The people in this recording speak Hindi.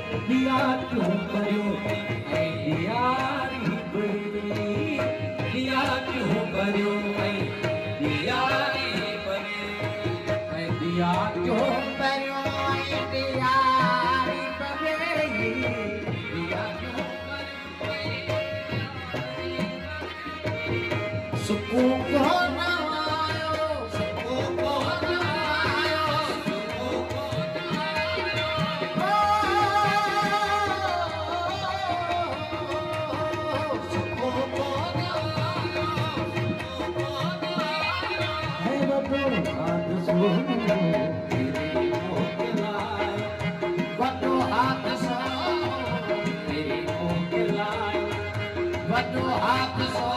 दिया क्यों करो दियारी बड़ी दिया क्यों करो दियारी बड़ी दिया क्यों करो दियारी बड़ी दिया क्यों करो सुकून को What do I have to say?